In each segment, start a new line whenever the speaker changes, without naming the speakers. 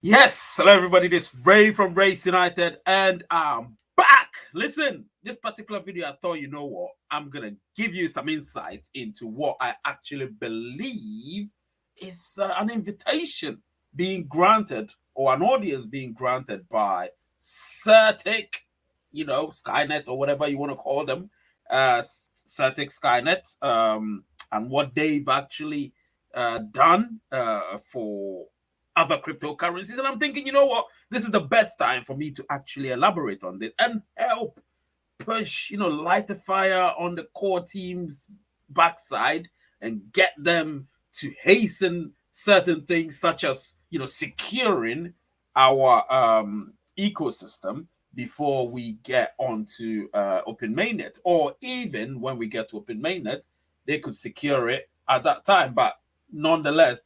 Yes, hello everybody. This Ray from Race United, and I'm back. Listen, this particular video, I thought, you know what, I'm gonna give you some insights into what I actually believe is an invitation being granted, or an audience being granted by CertiK, Skynet, or whatever you want to call them, uh, CertiK, Skynet, and what they've actually done for other cryptocurrencies. And I'm thinking, you know what? This is the best time for me to actually elaborate on this and help push, light a fire on the core team's backside and get them to hasten certain things, such as, securing our ecosystem before we get onto open mainnet, or even when we get to open mainnet, they could secure it at that time. But nonetheless,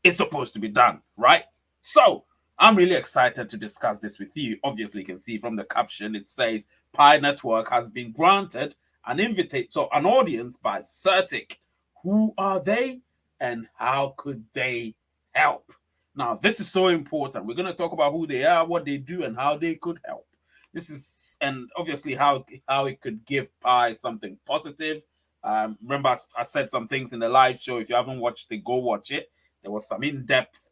it's supposed to be done, right? So I'm really excited to discuss this with you. Obviously, you can see from the caption, it says Pi Network has been granted an invitation, so an audience by CertiK. Who are they and how could they help? Now, this is so important. We're going to talk about who they are, what they do, and how they could help. This is, and obviously how it could give Pi something positive. Remember, I said some things in the live show. If you haven't watched it, go watch it. There was some in-depth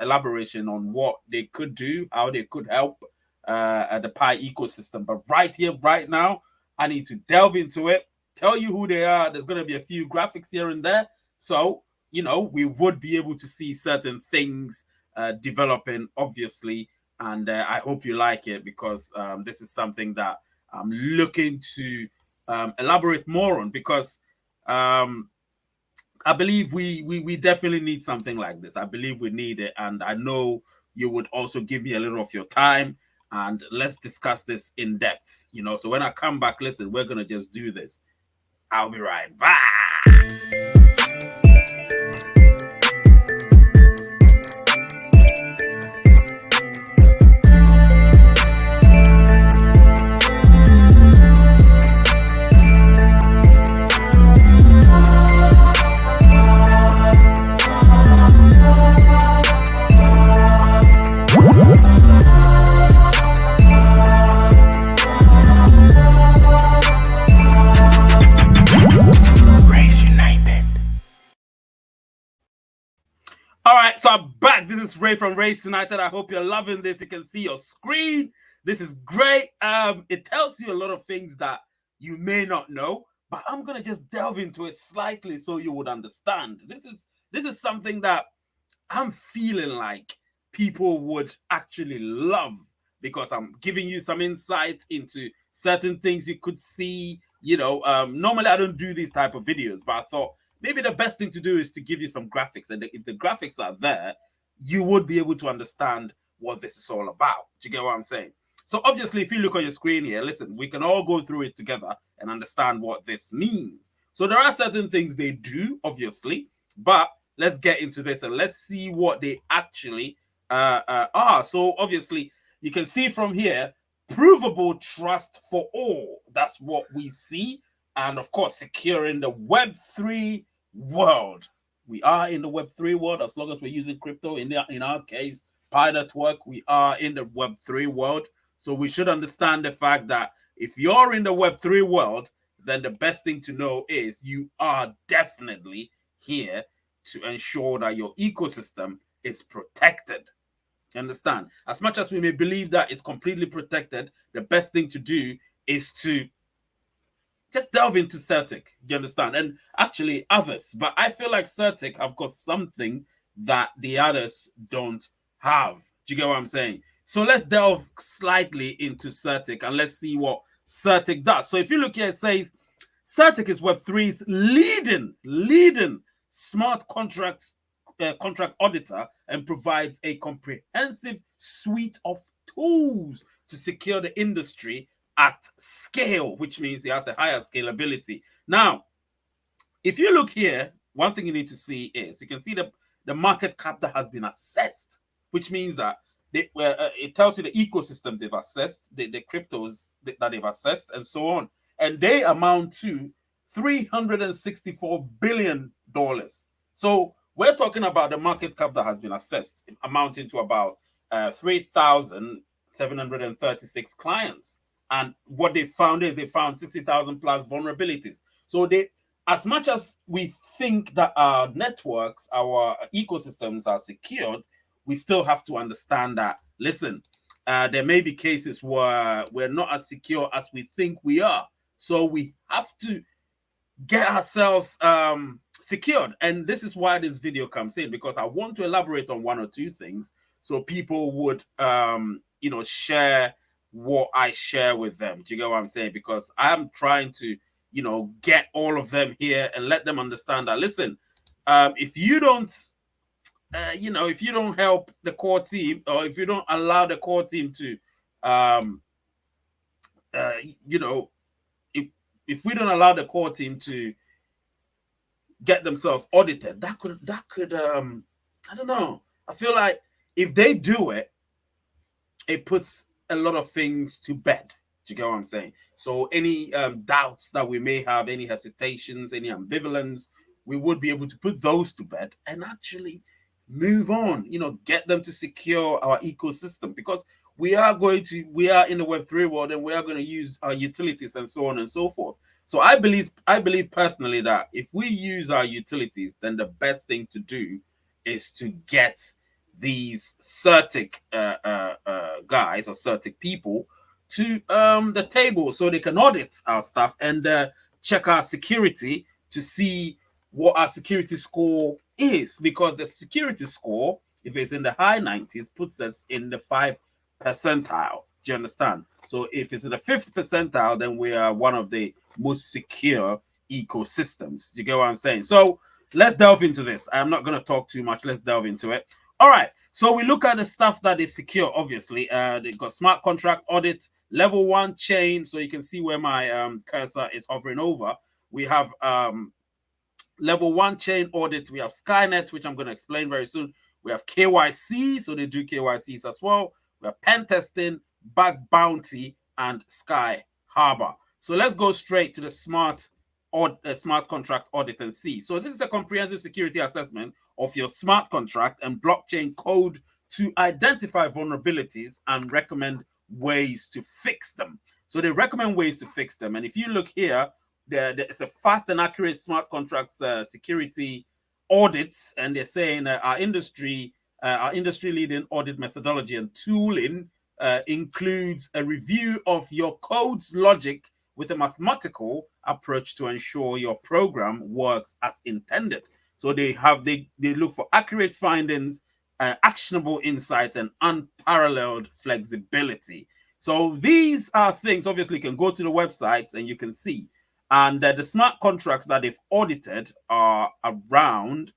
elaboration on what they could do, how they could help the Pi ecosystem. But right here, right now, I need to delve into it, tell you who they are. There's going to be a few graphics here and there. So, we would be able to see certain things developing, obviously. And I hope you like it, because this is something that I'm looking to elaborate more on, because I believe we definitely need something like this. I believe we need it, and I know you would also give me a little of your time, and let's discuss this in depth. So when I come back, listen, we're gonna just do this. I'll be right back. All right, so I'm back. This is Ray from Race United. I hope you're loving this. You can see your screen. This is great. It tells you a lot of things that you may not know, but I'm gonna just delve into it slightly so you would understand. This is something that I'm feeling like people would actually love, because I'm giving you some insight into certain things you could see. Normally I don't do these type of videos, but I thought maybe the best thing to do is to give you some graphics, and if the graphics are there, you would be able to understand what this is all about. Do you get what I'm saying? So obviously, if you look on your screen here, listen, we can all go through it together and understand what this means. So there are certain things they do, obviously, but let's get into this and let's see what they actually are. So obviously, you can see from here, provable trust for all. That's what we see. And of course, securing the Web3 world. We are in the Web3 world as long as we're using crypto. In our case, Pi Network, we are in the Web3 world. So we should understand the fact that if you're in the Web3 world, then the best thing to know is you are definitely here to ensure that your ecosystem is protected. You understand? As much as we may believe that it's completely protected, the best thing to do is to just delve into CertiK. You understand? And actually others. But I feel like CertiK have got something that the others don't have. Do you get what I'm saying? So let's delve slightly into CertiK and let's see what CertiK does. So if you look here, it says CertiK is Web3's leading smart contract auditor, and provides a comprehensive suite of tools to secure the industry at scale, which means it has a higher scalability. Now, if you look here, one thing you need to see is you can see the market cap that has been assessed, which means that it tells you the ecosystem they've assessed, the cryptos that they've assessed, and so on. And they amount to $364 billion. So we're talking about the market cap that has been assessed, amounting to about 3,736 clients. And what they found is they found 60,000 plus vulnerabilities. So they, as much as we think that our networks, our ecosystems are secured, we still have to understand that, listen, there may be cases where we're not as secure as we think we are. So we have to get ourselves secured. And this is why this video comes in, because I want to elaborate on one or two things so people would share what I share with them. Do you get what I'm saying? Because I'm trying to get all of them here and let them understand that, listen, if you don't if you don't help the core team, or if you don't allow the core team to if we don't allow the core team to get themselves audited, that could I don't know. I feel like if they do it, it puts a lot of things to bed. Do you get what I'm saying? So any doubts that we may have, any hesitations, any ambivalence, we would be able to put those to bed and actually move on, get them to secure our ecosystem, because we are in the Web3 world, and we are going to use our utilities and so on and so forth. So I believe personally that if we use our utilities, then the best thing to do is to get these CertiK guys or CertiK people to the table so they can audit our stuff and check our security to see what our security score is, because the security score, if it's in the high 90s, puts us in the 5th percentile. Do you understand? So if it's in the 5th percentile, then we are one of the most secure ecosystems. Do you get what I'm saying? So let's delve into this. I'm not going to talk too much. Let's delve into it. All right. So we look at the stuff that is secure, obviously. They've got smart contract audit, level 1 chain. So you can see where my cursor is hovering over. We have level 1 chain audit. We have Skynet, which I'm going to explain very soon. We have KYC, so they do KYCs as well. We have pen testing, bug bounty, and Sky Harbor. So let's go straight to the smart contract audit and see. So this is a comprehensive security assessment of your smart contract and blockchain code to identify vulnerabilities and recommend ways to fix them. So they recommend ways to fix them. And if you look here, it's a fast and accurate smart contracts security audits, and they're saying our industry leading audit methodology and tooling includes a review of your code's logic with a mathematical approach to ensure your program works as intended. So they look for accurate findings, actionable insights, and unparalleled flexibility. So these are things, obviously, you can go to the websites and you can see. And the smart contracts that they've audited are around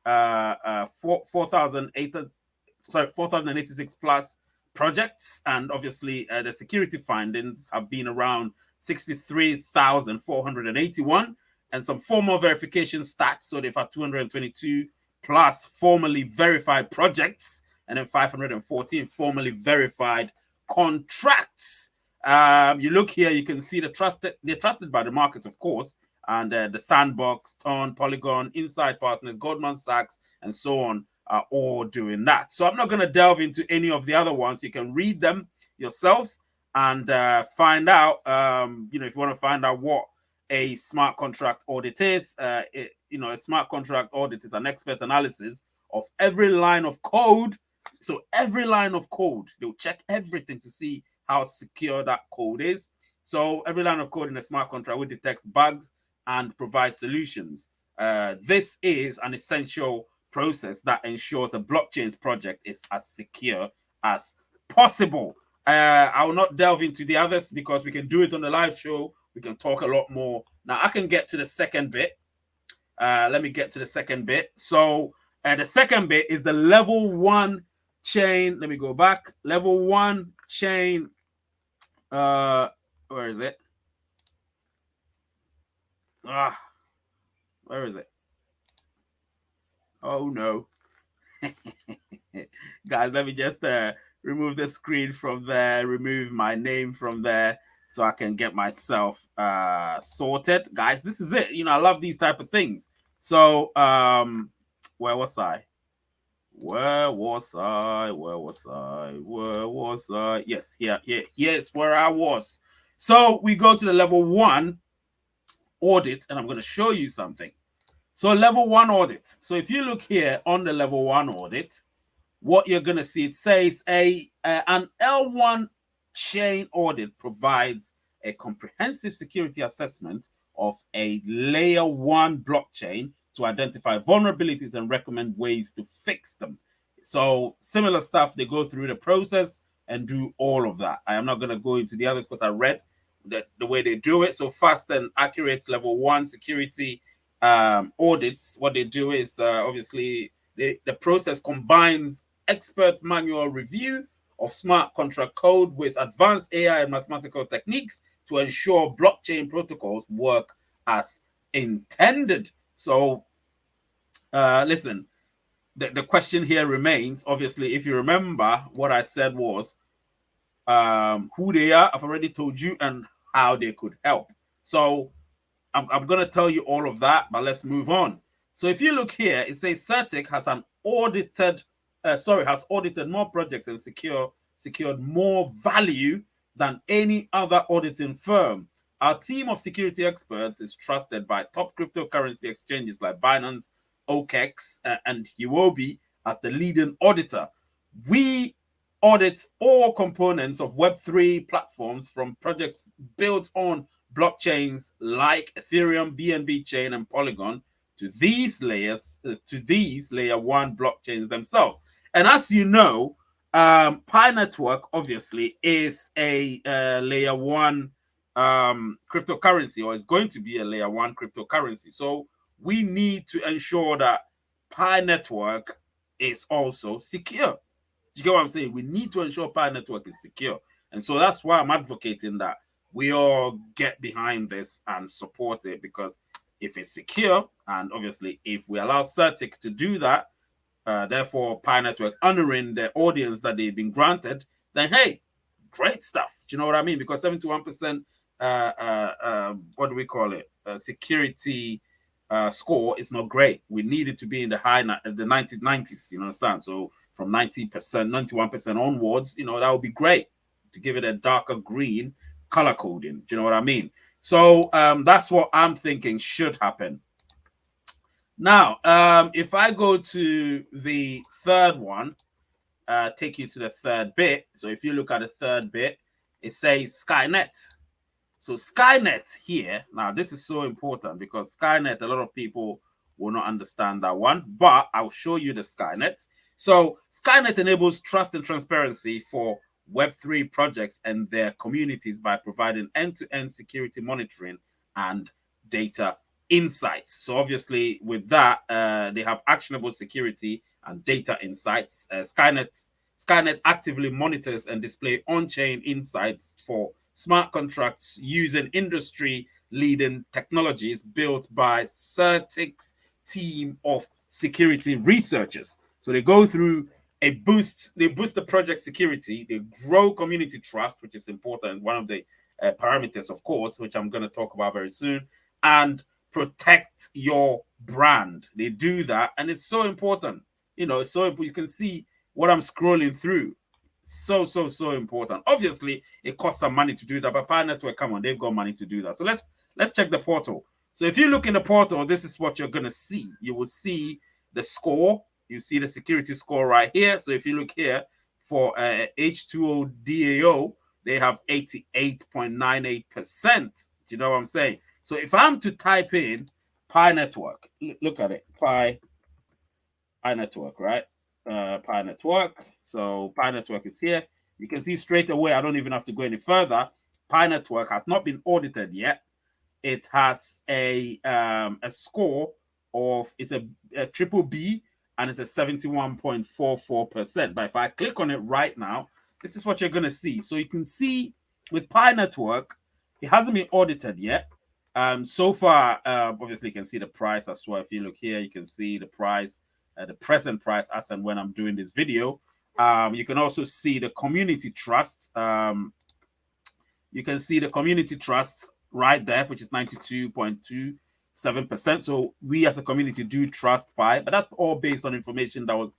4,086 plus projects. And obviously, the security findings have been around 63,481. And some formal verification stats. So they've had 222 plus formally verified projects, and then 514 formally verified contracts. You look here, you can see they're trusted by the market, of course, and the Sandbox, Ton, Polygon, Inside Partners, Goldman Sachs, and so on are all doing that. So I'm not going to delve into any of the other ones. You can read them yourselves and find out, if you want to find out what a smart contract audit is. A smart contract audit is an expert analysis of every line of code. So every line of code, they'll check everything to see how secure that code is. So every line of code in a smart contract will detect bugs and provide solutions. This is an essential process that ensures a blockchain's project is as secure as possible. I will not delve into the others because we can do it on the live show. We can talk a lot more. Now I can get to the second bit. Let me get to the second bit. So the second bit is the level 1 chain. Let me go back. Level 1 chain. Where is it? Where is it? Oh no. Guys, let me just remove the screen from there, remove my name from there so I can get myself sorted. Guys, this is it. I love these type of things. So where was I? Where was I? Yes, here's where I was. So we go to the level 1 audit, and I'm going to show you something. So level 1 audit. So if you look here on the level 1 audit, what you're going to see, it says an L1 chain audit provides a comprehensive security assessment of a layer 1 blockchain to identify vulnerabilities and recommend ways to fix them. So similar stuff, they go through the process and do all of that. I am not going to go into the others because I read the way they do it. So fast and accurate level 1 security audits, what they do is obviously the process combines expert manual review of smart contract code with advanced AI and mathematical techniques to ensure blockchain protocols work as intended. So listen, the question here remains, obviously, if you remember what I said was who they are, I've already told you, and how they could help. So I'm going to tell you all of that, but let's move on. So if you look here, it says CertiK has audited more projects and secured more value than any other auditing firm. Our team of security experts is trusted by top cryptocurrency exchanges like Binance, OKEx, and Huobi as the leading auditor. We audit all components of Web3 platforms, from projects built on blockchains like Ethereum, BNB chain, and Polygon to these layer 1 blockchains themselves. And as you know, Pi Network obviously is a layer 1 cryptocurrency, or is going to be a layer 1 cryptocurrency. So we need to ensure that Pi Network is also secure. You get what I'm saying? We need to ensure Pi Network is secure. And so that's why I'm advocating that we all get behind this and support it, because if it's secure, and obviously if we allow CertiK to do that, therefore Pi Network honoring the audience that they've been granted, then hey, great stuff. Do you know what I mean? Because 71%, what do we call it? Security score is not great. We need it to be in the the 90s. You understand? So from 90%, 91% onwards, that would be great to give it a darker green color coding. Do you know what I mean? So that's what I'm thinking should happen. Now, if I go to the third one, take you to the third bit. So if you look at the third bit, it says Skynet. So Skynet here, now this is so important because Skynet, a lot of people will not understand that one, but I'll show you the Skynet. So Skynet enables trust and transparency for Web3 projects and their communities by providing end-to-end security monitoring and data insights. So obviously with that, they have actionable security and data insights. Skynet actively monitors and displays on-chain insights for smart contracts using industry-leading technologies built by CertiK's team of security researchers. So they go through they boost the project security, they grow community trust, which is important, one of the parameters, of course, which I'm going to talk about very soon, and protect your brand. They do that, and it's so important. So you can see what I'm scrolling through. So important. Obviously, it costs some money to do that, but Pi Network, come on, they've got money to do that. So let's check the portal. So if you look in the portal, this is what you're gonna see. You will see the score. You see the security score right here. So if you look here for H2O DAO, they have 88.98%. Do you know what I'm saying? So if I'm to type in Pi Network, look at it, Pi Network, right? Pi Network. So Pi Network is here. You can see straight away, I don't even have to go any further. Pi Network has not been audited yet. It has a score of, it's a triple B, and it's a 71.44%. But if I click on it right now, this is what you're going to see. So you can see with Pi Network, it hasn't been audited yet. So far, obviously you can see the price as well. If you look here, you can see the price, the present price as and when I'm doing this video. You can also see the community trust. You can see the community trust right there, which is 92.27%. So we as a community do trust Pi, but that's all based on information that was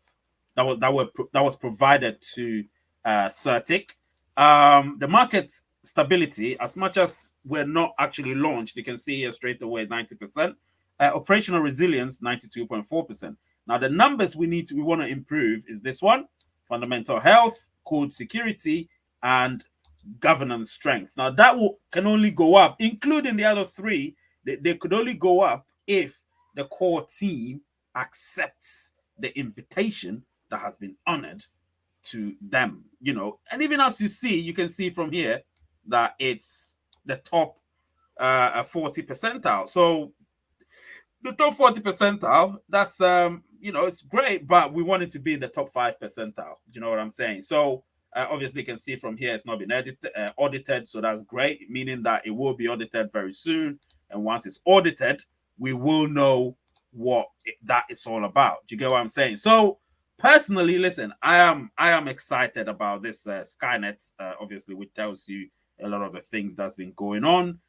that was provided to CertiK. The market stability, as much as we're not actually launched, you can see here straight away 90%. Operational resilience 92.4%. Now the numbers we want to improve is this one: fundamental health, code security, and governance strength. Now that can only go up, including the other three. They could only go up if the core team accepts the invitation that has been honored to them, and even as you see, you can see from here that it's the top 40 percentile. So the top 40 percentile, that's it's great, but we want it to be in the top 5 percentile. Do you know what I'm saying? So obviously you can see from here it's not been audited, so that's great, meaning that it will be audited very soon. And once it's audited, we will know what that is all about. Do you get what I'm saying? So personally, listen, I am excited about this Skynet, obviously, which tells you a lot of the things that's been going on.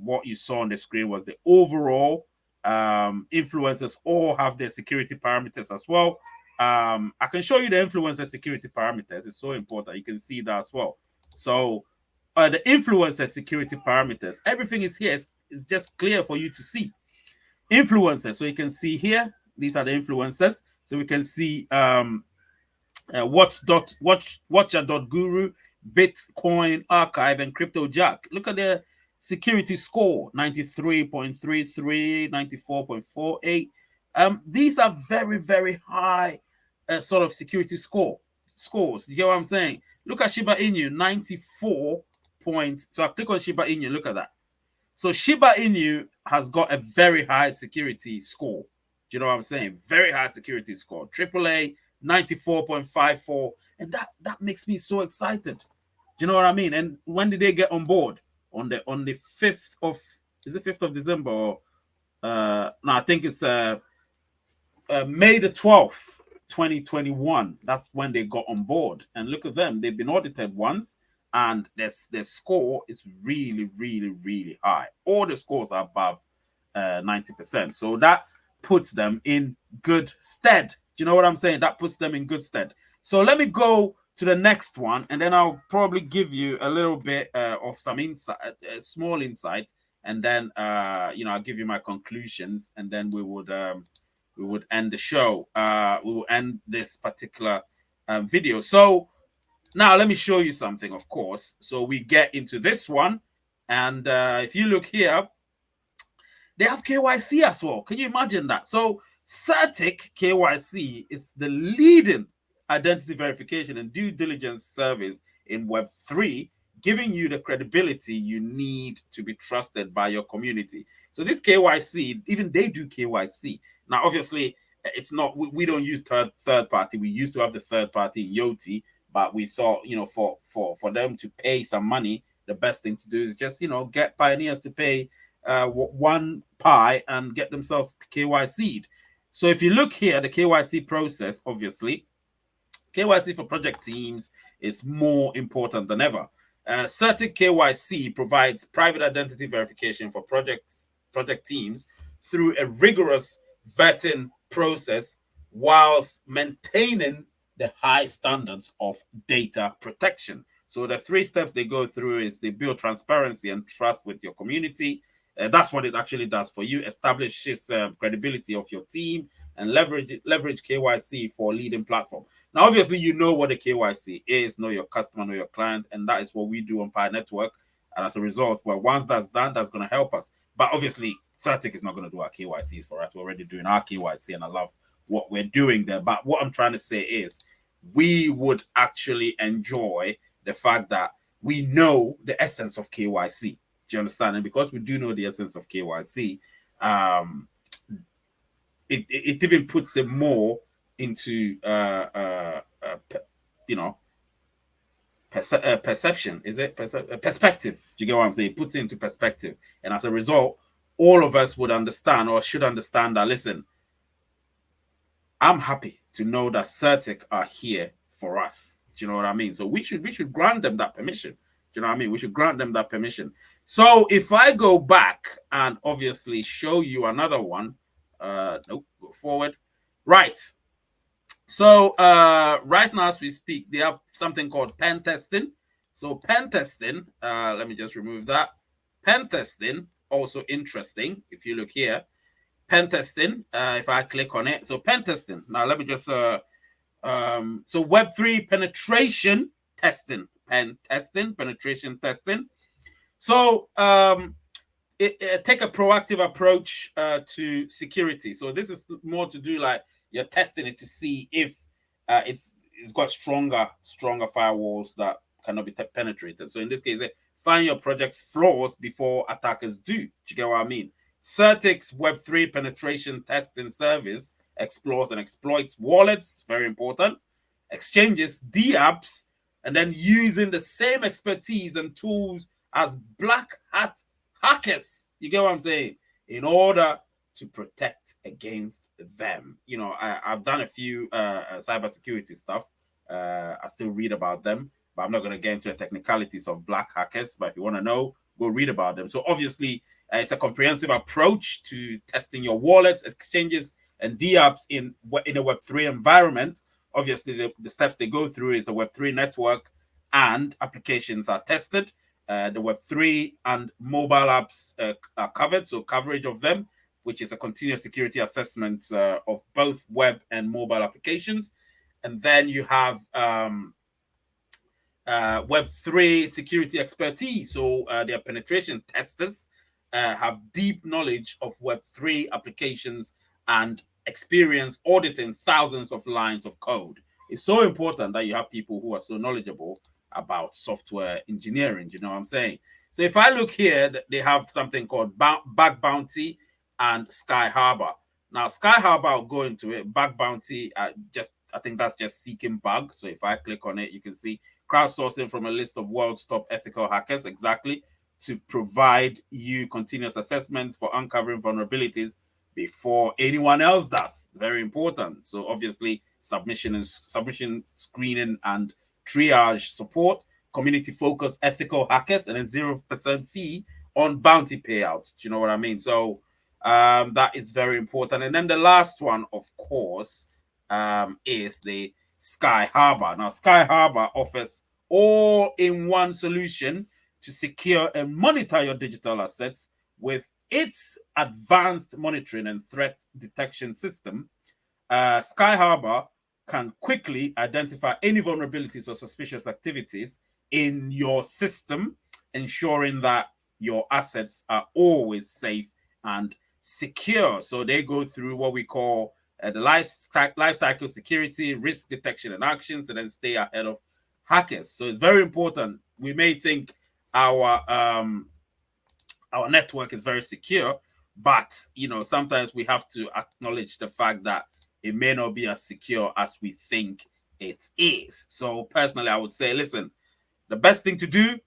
What you saw on the screen was the overall. Influencers all have their security parameters as well. I can show you the influencer security parameters. It's so important. You can see that as well. So the influencer security parameters, everything is here. It's just clear for you to see. Influencers, so you can see here, these are the influencers. So we can see Watcher.guru, Bitcoin Archive, and Crypto Jack. Look at the security score: 93.33, 94.48. These are very, very high sort of security scores. You get what I'm saying? Look at Shiba Inu, 94 points. So I click on Shiba Inu, look at that. So Shiba Inu has got a very high security score. Do you know what I'm saying? Very high security score. AAA, 94.54. And that makes me so excited. Do you know what I mean? And when did they get on board? On the 5th of, is it 5th of December? Or no, I think it's May the 12th, 2021. That's when they got on board. And look at them. They've been audited once, and their score is really, really, really high. All the scores are above 90%. So that puts them in good stead. Do you know what I'm saying? That puts them in good stead. So let me go to the next one, and then I'll probably give you a little bit of some insight, small insights, and then I'll give you my conclusions, and then we would end the show. We will end this particular video. So now let me show you something, of course. So we get into this one, and if you look here, they have KYC as well. Can you imagine that? So CertiK KYC is the leading identity verification and due diligence service in Web3, giving you the credibility you need to be trusted by your community. So this KYC, even they do KYC. Now, obviously, it's not, we don't use third party. We used to have the third party Yoti, but we thought, for them to pay some money, the best thing to do is just, get pioneers to pay one pie and get themselves KYC'd. So if you look here, the KYC process, obviously, KYC for project teams is more important than ever. CertiK KYC provides private identity verification for project teams through a rigorous vetting process whilst maintaining the high standards of data protection. So the 3 steps they go through is they build transparency and trust with your community. That's what it actually does for you. Establishes credibility of your team and leverage KYC for leading platform. Now, obviously, you know what the KYC is, know your customer, know your client, and that is what we do on Pi Network. And as a result, well, once that's done, that's going to help us. But obviously, CertiK is not going to do our KYCs for us. We're already doing our KYC, and I love what we're doing there. But what I'm trying to say is we would actually enjoy the fact that we know the essence of KYC. Do you understand? And because we do know the essence of KYC, it even puts it more into perception. Is it perspective? Do you get what I'm saying? It puts it into perspective, and as a result, all of us would understand or should understand that. Listen, I'm happy to know that CertiK are here for us. Do you know what I mean? So we should grant them that permission. Do you know what I mean? We should grant them that permission. So if I go back and obviously show you another one, nope, go forward. Right. So right now as we speak, they have something called pen testing. So pen testing, let me just remove that. Pen testing, also interesting. If you look here, pen testing, if I click on it. So pen testing. Now let me just so Web3 penetration testing, pen testing, penetration testing. So take a proactive approach to security. So this is more to do like you're testing it to see if it's got stronger firewalls that cannot be penetrated. So in this case, find your project's flaws before attackers do. Do you get what I mean? CertiK's Web3 penetration testing service explores and exploits wallets, very important, exchanges, DApps, and then using the same expertise and tools as black hat hackers. You get what I'm saying? In order to protect against them. You know, I've done a few cybersecurity stuff. I still read about them, but I'm not going to get into the technicalities of black hackers. But if you want to know, go read about them. So obviously, it's a comprehensive approach to testing your wallets, exchanges, and DApps in a Web3 environment. Obviously, the steps they go through is the Web3 network and applications are tested. The Web3 and mobile apps are covered, so coverage of them, which is a continuous security assessment of both web and mobile applications. And then you have Web3 security expertise. So their penetration testers have deep knowledge of Web3 applications and experience auditing thousands of lines of code. It's so important that you have people who are so knowledgeable about software engineering. Do you know what I'm saying? So if I look here, they have something called Bug Bounty and Sky Harbor. Now, Sky Harbor, I'll go into it. Bug Bounty, I think that's just seeking bugs. So if I click on it, you can see crowdsourcing from a list of world's top ethical hackers, exactly, to provide you continuous assessments for uncovering vulnerabilities before anyone else does. Very important. So obviously, submission screening and triage support, community-focused ethical hackers, and a 0% fee on bounty payouts. Do you know what I mean? So that is very important. And then the last one, of course, is the Sky Harbor. Now, Sky Harbor offers all-in-one solution to secure and monitor your digital assets with its advanced monitoring and threat detection system. Sky Harbor can quickly identify any vulnerabilities or suspicious activities in your system, ensuring that your assets are always safe and secure. So they go through what we call the life cycle security, risk detection and actions, and then stay ahead of hackers. So it's very important. We may think our network is very secure, but you know, sometimes we have to acknowledge the fact that it may not be as secure as we think it is. So personally, I would say, listen, the best thing to do,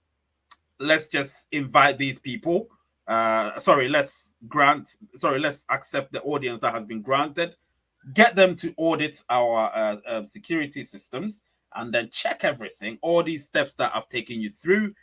let's just invite these people. Let's accept the audience that has been granted, get them to audit our security systems, and then check everything, all these steps that I've taken you through.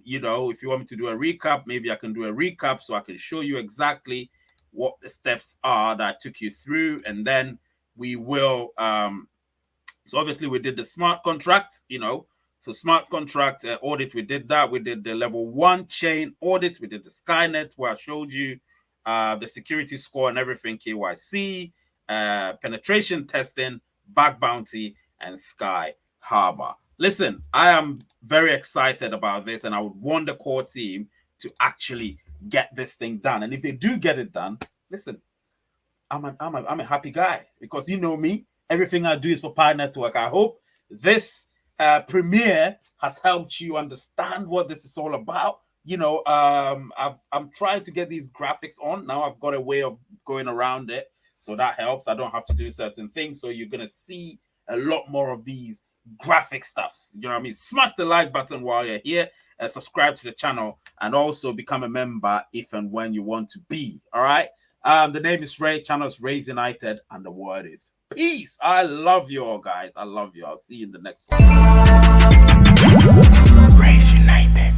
You know, if you want me to do a recap, maybe I can do a recap so I can show you exactly what the steps are that I took you through. And then we will, so obviously we did the smart contract, you know, so smart contract audit, we did that. We did the level 1 chain audit. We did the Skynet where I showed you the security score and everything, KYC, penetration testing, bug bounty, and Sky Harbor. Listen, I am very excited about this, and I would want the core team to actually get this thing done. And if they do get it done, listen, I'm a happy guy, because you know me, everything I do is for Pi Network. I hope this premiere has helped you understand what this is all about. You know, I'm trying to get these graphics on. Now I've got a way of going around it, so that helps. I don't have to do certain things, so you're going to see a lot more of these graphic stuffs. You know what I mean? Smash the like button while you're here, subscribe to the channel, and also become a member if and when you want to be. All right. The name is Ray, channel is Rays United, and the word is peace. I love you all, guys. I love you. I'll see you in the next one. Rays United.